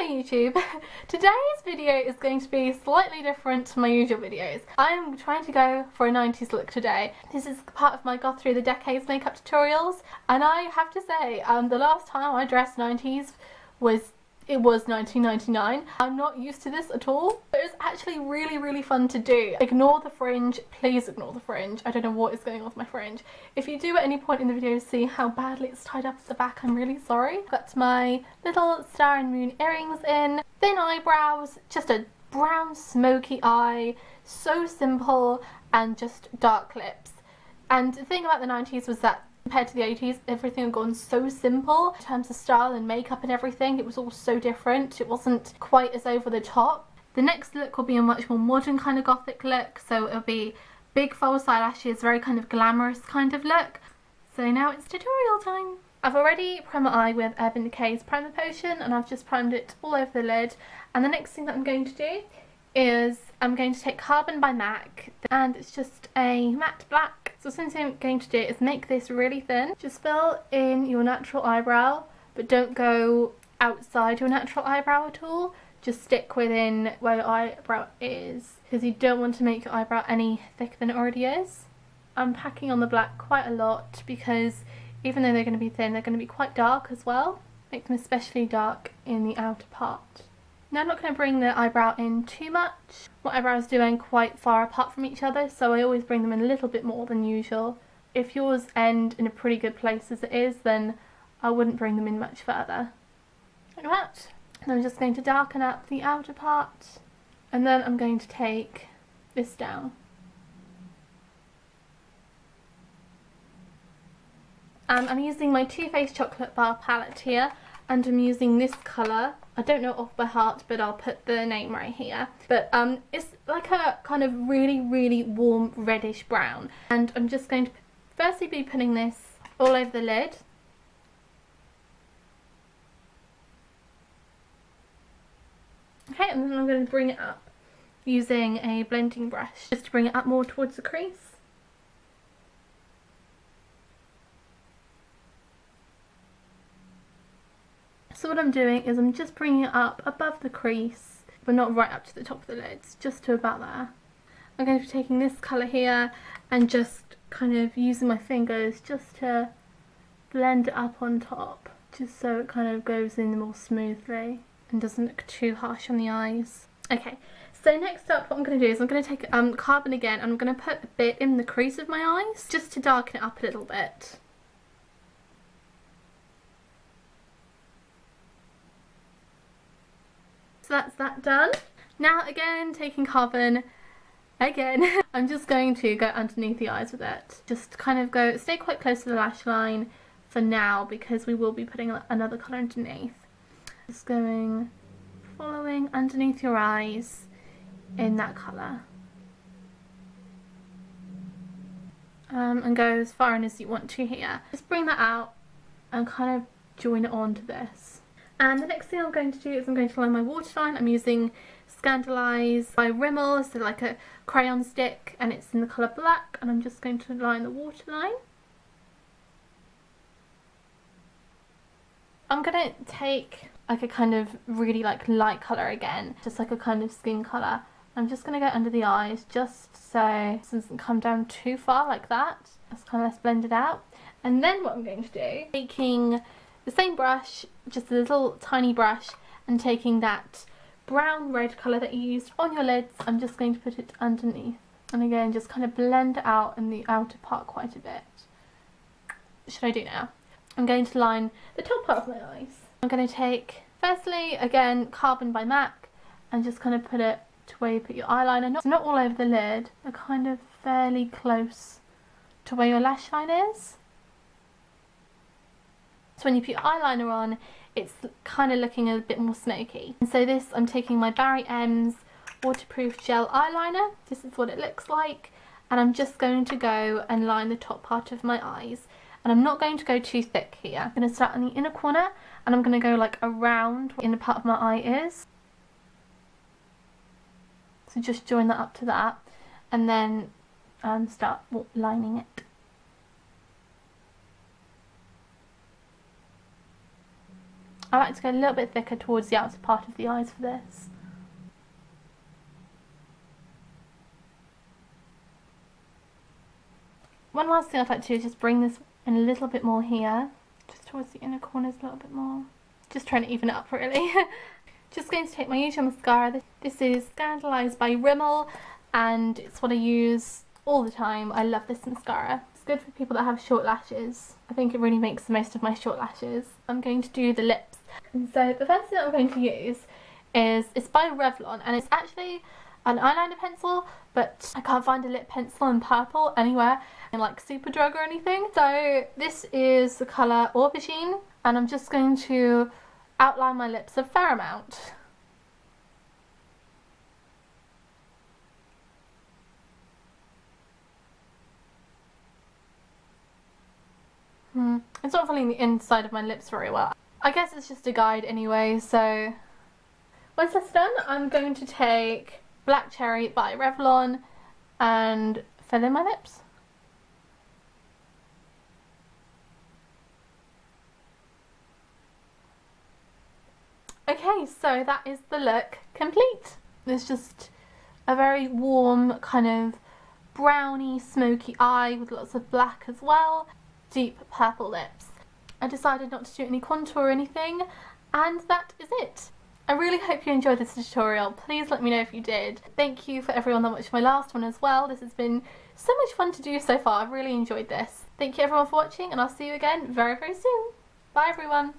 Hello YouTube! Today's video is going to be slightly different to my usual videos. I'm trying to go for a 90s look today. This is part of my Goth Through the Decades makeup tutorials, and I have to say, the last time I dressed 90s was 1999. I'm not used to this at all, but it was actually really fun to do. Ignore the fringe, please ignore the fringe. I don't know what is going on with my fringe. If you do at any point in the video see how badly it's tied up at the back, I'm really sorry. Got my little star and moon earrings in, thin eyebrows, just a brown smoky eye, so simple, and just dark lips. And the thing about the 90s was that compared to the 80s, everything had gone so simple in terms of style and makeup and everything. It was all so different. It wasn't quite as over the top. The next look will be a much more modern kind of gothic look, so it'll be big false eyelashes, very kind of glamorous kind of look. So now it's tutorial time. I've already primed my eye with Urban Decay's primer potion, and I've just primed it all over the lid. And the next thing that I'm going to do is I'm going to take Carbon by MAC, and it's just a matte black. So something I'm going to do is make this really thin. Just fill in your natural eyebrow, but don't go outside your natural eyebrow at all. Just stick within where your eyebrow is, because you don't want to make your eyebrow any thicker than it already is. I'm packing on the black quite a lot because even though they're going to be thin, they're going to be quite dark as well. Make them especially dark in the outer part. Now I'm not going to bring the eyebrow in too much. My eyebrows do end quite far apart from each other, so I always bring them in a little bit more than usual. If yours end in a pretty good place as it is, then I wouldn't bring them in much further. Like that. And I'm just going to darken up the outer part, and then I'm going to take this down. And I'm using my Too Faced Chocolate Bar palette here, and I'm using this colour. I don't know off by heart, but I'll put the name right here. But it's like a kind of really warm reddish brown. And I'm just going to firstly be putting this all over the lid. Okay, and then I'm going to bring it up using a blending brush, just to bring it up more towards the crease. So what I'm doing is I'm just bringing it up above the crease, but not right up to the top of the lids, just to about there. I'm going to be taking this colour here and just kind of using my fingers just to blend it up on top, just so it kind of goes in more smoothly and doesn't look too harsh on the eyes. Okay, so next up what I'm going to do is I'm going to take Carbon again, and I'm going to put a bit in the crease of my eyes, just to darken it up a little bit. So that's that done. Now again, taking Carbon again, I'm just going to go underneath the eyes with it. Just kind of stay quite close to the lash line for now, because we will be putting another colour underneath. Just following underneath your eyes in that colour. And go as far in as you want to here. Just bring that out and kind of join it onto this. And the next thing I'm going to do is I'm going to line my waterline. I'm using Scandaleyes by Rimmels, so like a crayon stick, and it's in the colour black, and I'm just going to line the waterline. I'm going to take like a kind of really like light colour again, just like a kind of skin colour. I'm just going to go under the eyes just so it doesn't come down too far like that. It's kind of less blended out. And then what I'm going to do, taking the same brush, just a little tiny brush, and taking that brown red colour that you used on your lids, I'm just going to put it underneath. And again, just kind of blend it out in the outer part quite a bit. What should I do now? I'm going to line the top part of my eyes. I'm going to take, firstly, again, Carbon by MAC, and just kind of put it to where you put your eyeliner. Not all over the lid, but kind of fairly close to where your lash line is. So when you put your eyeliner on, it's kind of looking a bit more smoky. And so this, I'm taking my Barry M's waterproof gel eyeliner. This is what it looks like. And I'm just going to go and line the top part of my eyes. And I'm not going to go too thick here. I'm going to start in the inner corner, and I'm going to go like around where the inner part of my eye is. So just join that up to that, and then start lining it. I like to go a little bit thicker towards the outer part of the eyes for this. One last thing I'd like to do is just bring this in a little bit more here, just towards the inner corners a little bit more. Just trying to even it up really. Just going to take my usual mascara. This is Scandaleyes by Rimmels, and it's what I use all the time. I love this mascara. It's good for people that have short lashes. I think it really makes the most of my short lashes. I'm going to do the lips. And so the first thing that I'm going to use is, it's by Revlon, and it's actually an eyeliner pencil, but I can't find a lip pencil in purple anywhere in like Superdrug or anything. So this is the colour Aubergine, and I'm just going to outline my lips a fair amount. It's not filling the inside of my lips very well. I guess it's just a guide anyway, so once that's done, I'm going to take Black Cherry by Revlon and fill in my lips. Okay, so that is the look complete. There's just a very warm kind of browny smoky eye with lots of black as well. Deep purple lips. I decided not to do any contour or anything, and that is it. I really hope you enjoyed this tutorial. Please let me know if you did. Thank you for everyone that watched my last one as well. This has been so much fun to do so far. I've really enjoyed this. Thank you everyone for watching, and I'll see you again very, very soon. Bye everyone.